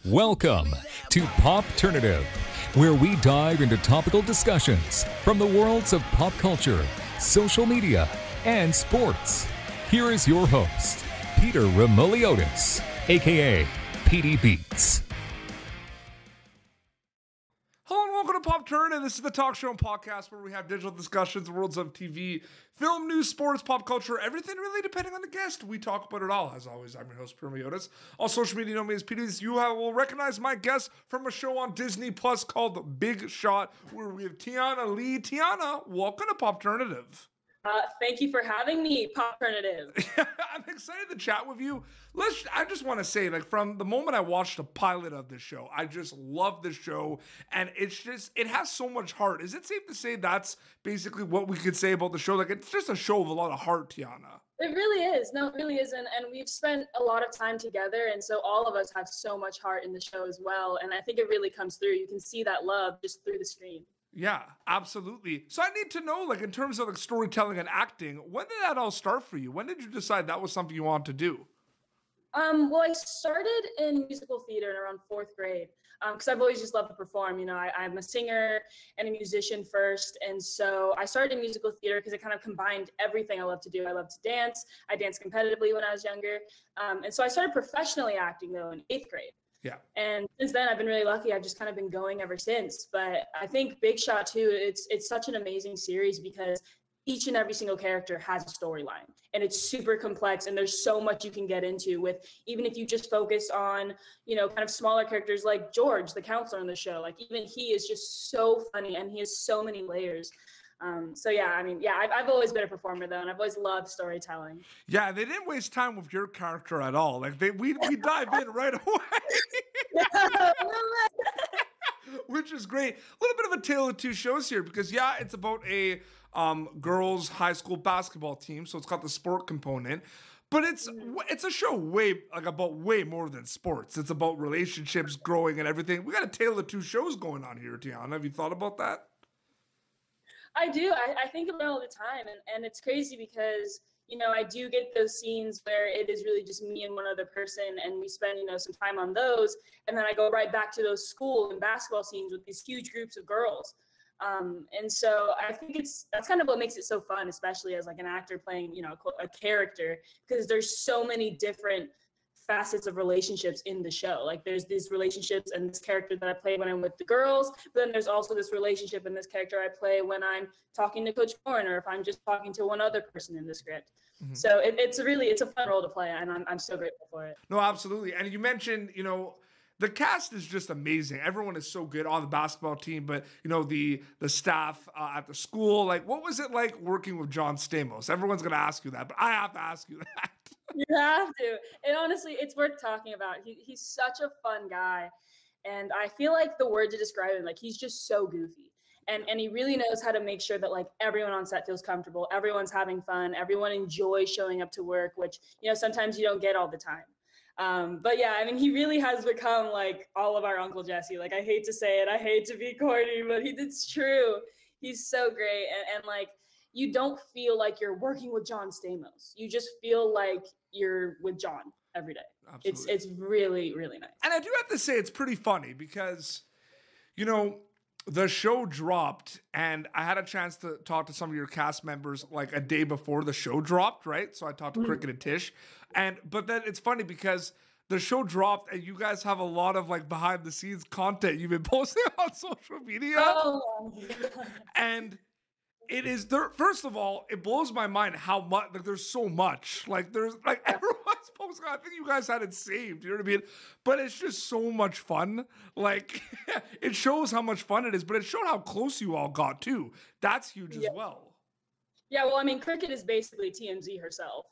Welcome to Popternative, where we dive into topical discussions from the worlds of pop culture, social media, and sports. Here is your host, Peter Remoliotis, aka PD Beats. Hello and welcome to Popternative. This is the talk show and podcast where we have digital discussions, worlds of TV, film, news, sports, pop culture, everything really depending on the guest. We talk about it all. As always, I'm your host, Peter Remoliotis. On social media, you know me as PD. You will recognize my guest from a show on Disney Plus called Big Shot, where we have Tiana Lee. Tiana, welcome to Popternative. Thank you for having me, Popternative. I'm excited to chat with you. I just want to say, from the moment I watched the pilot of this show, I just love this show, and it has so much heart. Is it safe to say that's basically what we could say about the show? It's just a show of a lot of heart, Tiana. It really is. No, it really is. And we've spent a lot of time together, and so all of us have so much heart in the show as well, and I think it really comes through. You can see that love just through the screen. Yeah, absolutely. So I need to know, in terms of storytelling and acting, when did that all start for you? When did you decide that was something you wanted to do? Well, I started in musical theater in around fourth grade because I've always just loved to perform. You know, I'm a singer and a musician first, and so I started in musical theater because it kind of combined everything I love to do. I love to dance. I danced competitively when I was younger, and so I started professionally acting though in eighth grade. Yeah. And since then, I've been really lucky. I've just kind of been going ever since. But I think Big Shot too, it's such an amazing series because each and every single character has a storyline, and it's super complex. And there's so much you can get into with, even if you just focus on, kind of smaller characters like George, the counselor in the show. Even he is just so funny, and he has so many layers. I've always been a performer though, and I've always loved storytelling. Yeah, they didn't waste time with your character at all. We dive in right away. Which is great. A little bit of a tale of two shows here because it's about a girls' high school basketball team, so it's got the sport component. But it's a show about way more than sports. It's about relationships, growing, and everything. We got a tale of two shows going on here, Tiana. Have you thought about that? I do. I think about it all the time, and it's crazy because, I do get those scenes where it is really just me and one other person, and we spend, some time on those, and then I go right back to those school and basketball scenes with these huge groups of girls. And so I think that's kind of what makes it so fun, especially as an actor playing, a character, because there's so many different facets of relationships in the show. There's these relationships and this character that I play when I'm with the girls, but then there's also this relationship and this character I play when I'm talking to Coach Warren, or if I'm just talking to one other person in the script. Mm-hmm. So it's a fun role to play, and I'm so grateful for it. No, absolutely. And you mentioned, the cast is just amazing. Everyone is so good on the basketball team, but the staff at the school, what was it like working with John Stamos? Everyone's gonna ask you that, but I have to ask you that. You have to. And honestly, it's worth talking about. He's such a fun guy, and I feel like the word to describe him, he's just so goofy, and he really knows how to make sure that everyone on set feels comfortable, everyone's having fun, everyone enjoys showing up to work, which sometimes you don't get all the time. But yeah, he really has become all of our Uncle Jesse. I hate to say it, I hate to be corny, but it's true. He's so great, and you don't feel like you're working with John Stamos. You just feel like you're with John every day. Absolutely. It's really, really nice. And I do have to say it's pretty funny because, the show dropped, and I had a chance to talk to some of your cast members a day before the show dropped, right? So I talked to Cricket and Tish. But then it's funny because the show dropped and you guys have a lot of behind the scenes content you've been posting on social media. Oh, and it is there. First of all, it blows my mind how much there's so much. There's everyone's posting. I think you guys had it saved. You know what I mean? But it's just so much fun. It shows how much fun it is, but it showed how close you all got too. That's huge as well. Yeah, well, Cricket is basically TMZ herself.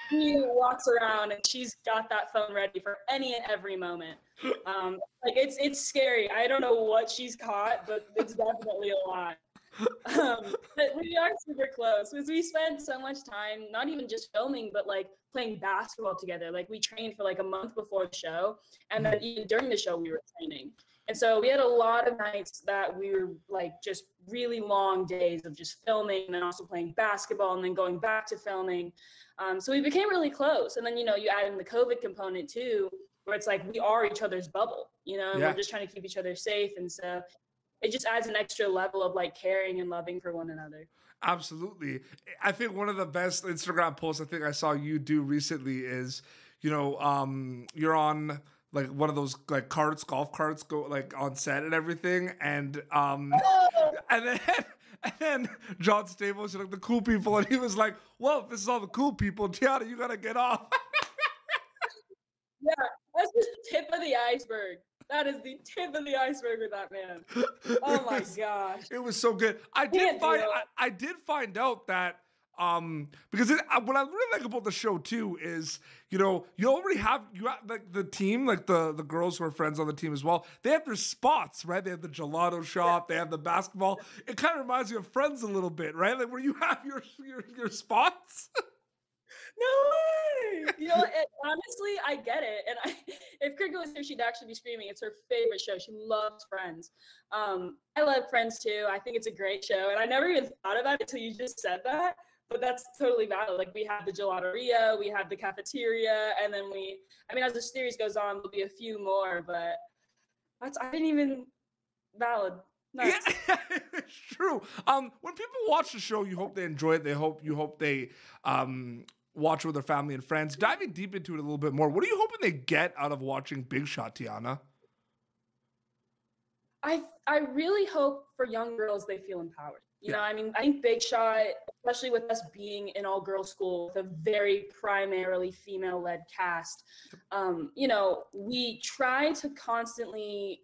She walks around and she's got that phone ready for any and every moment. It's scary. I don't know what she's caught, but it's definitely a lot. But we are super close because we spent so much time not even just filming but playing basketball together. We trained for a month before the show, and then even during the show we were training, and so we had a lot of nights that we were just really long days of just filming and then also playing basketball and then going back to filming. So we became really close, and then you add in the COVID component too. where it's like we are each other's bubble, you know, and Yeah. we're just trying to keep each other safe. And so it just adds an extra level of like caring and loving for one another. Absolutely. I think one of the best Instagram posts I think I saw you do recently is, you're on like one of those like carts, golf carts, go like on set and everything, and Oh, and then and then John Stamos, like the cool people, and he was like, "Well, if this is all the cool people, Tiana, you gotta get off." yeah, that's just the tip of the iceberg. That is the tip of the iceberg with that man. Oh my gosh. It was so good. Can't do it. I did find out that because what I really like about the show too is you already have like the team, like the girls who are friends on the team as well. They have their spots, right? They have the gelato shop, they have the basketball. It kind of reminds you of Friends a little bit, right? Like where you have your spots. No way. You know, honestly, I get it. And if Cricket was here, she'd actually be screaming. It's her favorite show. She loves Friends. I love Friends too. I think it's a great show. And I never even thought about it until you just said that. But that's totally valid. Like we have the gelateria, we have the cafeteria, and then as the series goes on, there'll be a few more. But I didn't even valid. Nice. Yeah, it's true. When people watch the show, you hope they enjoy it. You hope they watch it with their family and friends. Diving deep into it a little bit more, what are you hoping they get out of watching Big Shot, Tiana? I really hope for young girls they feel empowered. You know, I think Big Shot, especially with us being an all-girls school with a very primarily female-led cast, we try to constantly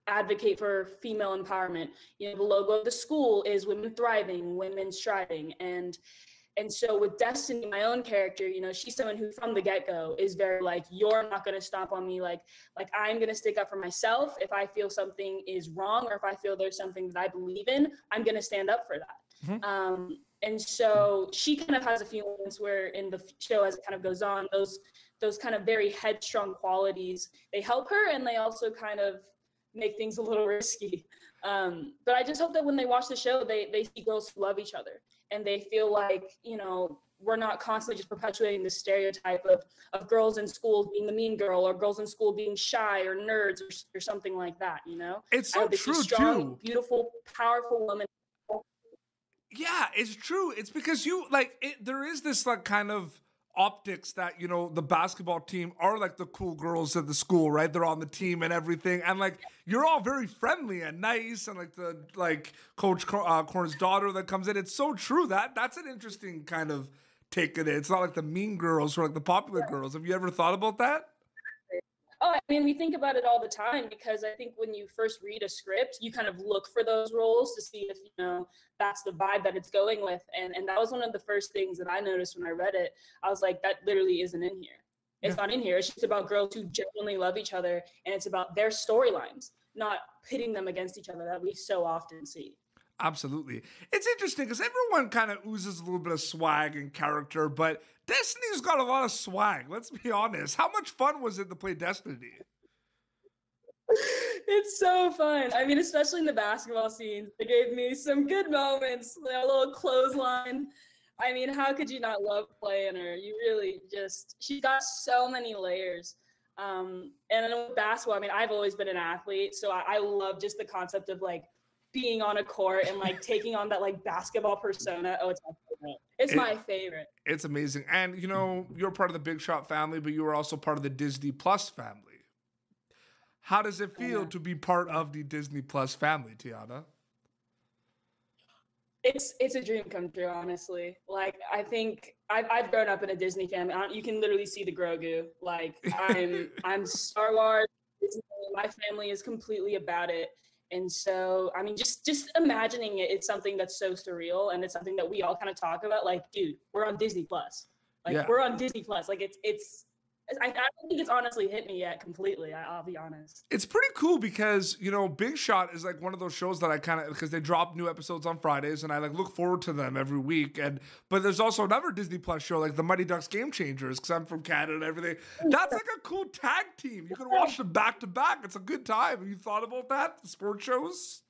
advocate for female empowerment. You know, the logo of the school is women thriving, women striving, and so with Destiny, my own character, she's someone who from the get-go is very like, you're not going to stomp on me. Like I'm going to stick up for myself. If I feel something is wrong, or if I feel there's something that I believe in, I'm going to stand up for that. Mm-hmm. And so she kind of has a few moments where in the show, as it kind of goes on, those kind of very headstrong qualities, they help her, and they also kind of make things a little risky. But I just hope that when they watch the show, they see girls who love each other, and they feel like, we're not constantly just perpetuating the stereotype of girls in school being the mean girl, or girls in school being shy or nerds or something like that, It's so true, strong, too. Beautiful, powerful woman. Yeah, it's true. It's because there is this like kind of optics that the basketball team are like the cool girls at the school, right? They're on the team and everything, and like you're all very friendly and nice, and like Coach Korn's daughter that comes in. It's so true. That's an interesting kind of take at it. It's not like the mean girls or like the popular girls. Have you ever thought about that? Oh, we think about it all the time, because I think when you first read a script, you kind of look for those roles to see if, that's the vibe that it's going with. And that was one of the first things that I noticed when I read it. I was like, that literally isn't in here. It's not in here. It's just about girls who genuinely love each other, and it's about their storylines, not pitting them against each other that we so often see. Absolutely. It's interesting because everyone kind of oozes a little bit of swag and character, but Destiny's got a lot of swag. Let's be honest. How much fun was it to play Destiny? It's so fun. Especially in the basketball scenes, they gave me some good moments, a little clothesline. How could you not love playing her? You really she's got so many layers. And then with basketball, I've always been an athlete, so I love just the concept of like being on a court and like taking on that like basketball persona. Oh, it's my favorite. It's my favorite. It's amazing. And you're part of the Big Shot family, but you are also part of the Disney Plus family. How does it feel to be part of the Disney Plus family, Tiana? It's a dream come true, honestly. Like, I think I've grown up in a Disney family. You can literally see the Grogu. Like, I'm Star Wars. Disney, my family is completely about it. And so, just imagining it, it's something that's so surreal, and it's something that we all kind of talk about. Like, dude, we're on Disney Plus. We're on Disney Plus. Like, I don't think it's honestly hit me yet completely. I'll be honest. It's pretty cool because, Big Shot is like one of those shows that I because they drop new episodes on Fridays, and I like look forward to them every week. But there's also another Disney Plus show, like the Mighty Ducks Game Changers, because I'm from Canada and everything. That's like a cool tag team. You can watch them back to back. It's a good time. Have you thought about that? The sports shows?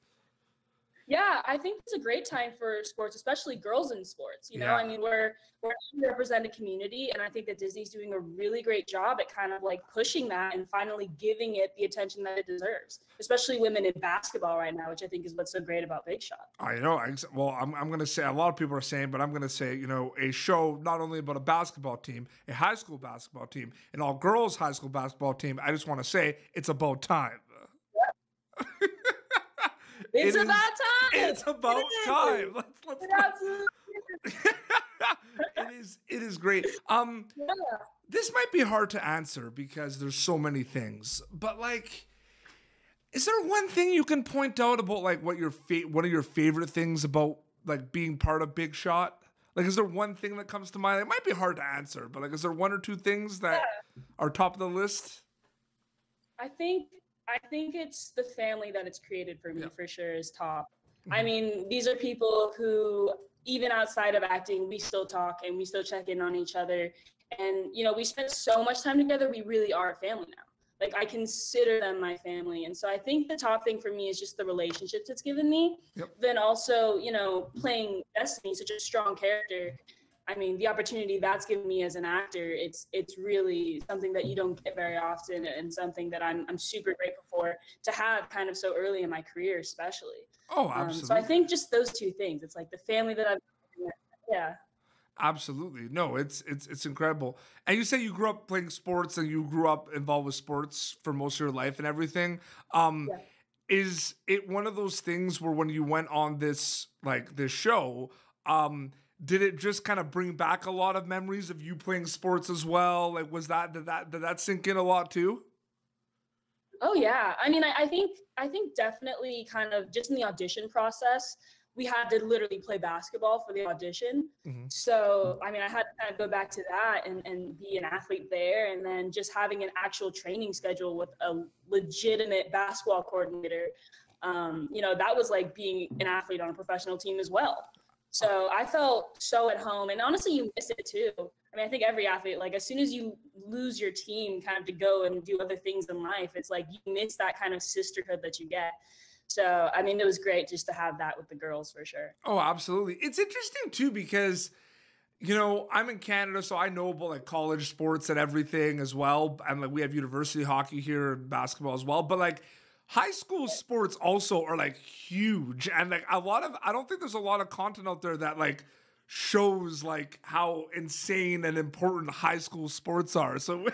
Yeah, I think it's a great time for sports, especially girls in sports. You know, I mean, we're an underrepresented community, and I think that Disney's doing a really great job at kind of like pushing that and finally giving it the attention that it deserves, especially women in basketball right now, which I think is what's so great about Big Shot. I know. Well, I'm going to say, a lot of people are saying, but I'm going to say, you know, a show not only about a basketball team, a high school basketball team, an all girls high school basketball team. I just want to say it's about time. It's about time. It's about time. Let's it is great. This might be hard to answer because there's so many things, but like, is there one thing you can point out about like what one of your favorite things about like being part of Big Shot? Like, is there one thing that comes to mind? It might be hard to answer, but like, is there one or two things that are top of the list? I think it's the family that it's created for me for sure is top. I mean, these are people who, even outside of acting, we still talk and we still check in on each other. And, you know, we spend so much time together. We really are a family now. Like, I consider them my family. And so I think the top thing for me is just the relationships it's given me. Then also, you know, playing Destiny, such a strong character. I mean, the opportunity that's given me as an actor, it's really something that you don't get very often, and something that I'm super grateful for to have kind of so early in my career, especially. Oh, absolutely. So I think just those two things. It's like the family that I've, Absolutely. No, it's incredible. And you say you grew up playing sports and you grew up involved with sports for most of your life and everything. Is it one of those things where when you went on this show, did it just kind of bring back a lot of memories of you playing sports as well? Like, did that sink in a lot too? Oh yeah. I mean, I think definitely kind of just in the audition process, we had to literally play basketball for the audition. So, I mean, I had to kind of go back to that and be an athlete there. And then just having an actual training schedule with a legitimate basketball coordinator, you know, that was like being an athlete on a professional team as well. So I felt so at home, and honestly, you miss it too. I mean, I think every athlete, like as soon as you lose your team kind of to go and do other things in life, it's like you miss that kind of sisterhood that you get. So, I mean, it was great just to have that with the girls for sure. Oh, absolutely. It's interesting too, because, you know, I'm in Canada, so I know about like college sports and everything as well. And like we have university hockey here and basketball as well. But like high school sports also are like huge. And like I don't think there's a lot of content out there that like shows like how insane and important high school sports are. So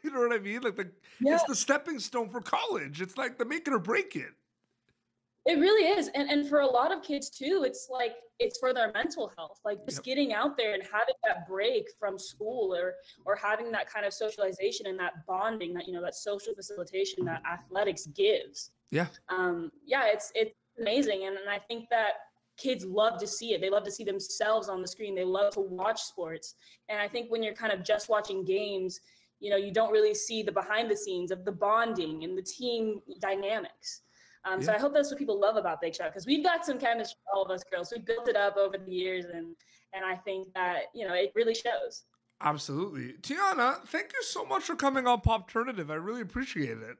you know what I mean? Like it's the stepping stone for college. It's like the make it or break it. It really is. And for a lot of kids too, it's like, it's for their mental health, like just getting out there and having that break from school or having that kind of socialization and that bonding that, you know, that social facilitation that athletics gives. It's amazing. And I think that kids love to see it. They love to see themselves on the screen. They love to watch sports. And I think when you're kind of just watching games, you know, you don't really see the behind the scenes of the bonding and the team dynamics. So I hope that's what people love about Big Shot, because we've got some chemistry, all of us girls. We've built it up over the years, and I think that, you know, it really shows. Absolutely. Tiana, thank you so much for coming on Popternative. I really appreciate it.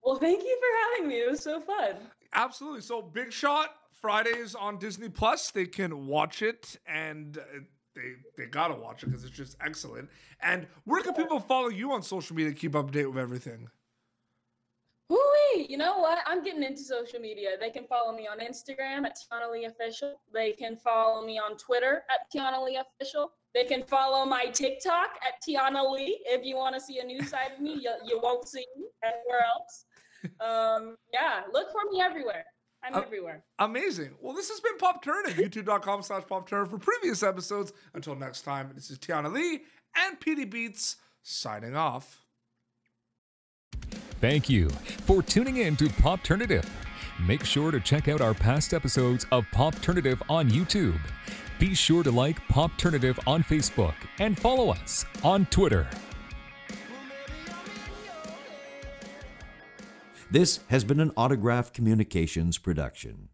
Well, thank you for having me. It was so fun. Absolutely. So Big Shot, Fridays on Disney Plus. They can watch it, and they gotta watch it because it's just excellent. And where can people follow you on social media to keep up to date with everything? Woo-wee. You know what? I'm getting into social media. They can follow me on Instagram at Tiana Lee Official. They can follow me on Twitter at Tiana Lee Official. They can follow my TikTok at Tiana Lee. If you want to see a new side of me, you won't see me anywhere else. Look for me everywhere. I'm everywhere. Amazing. Well, this has been Popternative, youtube.com/Popternative for previous episodes. Until next time, this is Tiana Lee and PD Beats signing off. Thank you for tuning in to Popternative. Make sure to check out our past episodes of Popternative on YouTube. Be sure to like Popternative on Facebook and follow us on Twitter. This has been an Autograph Communications production.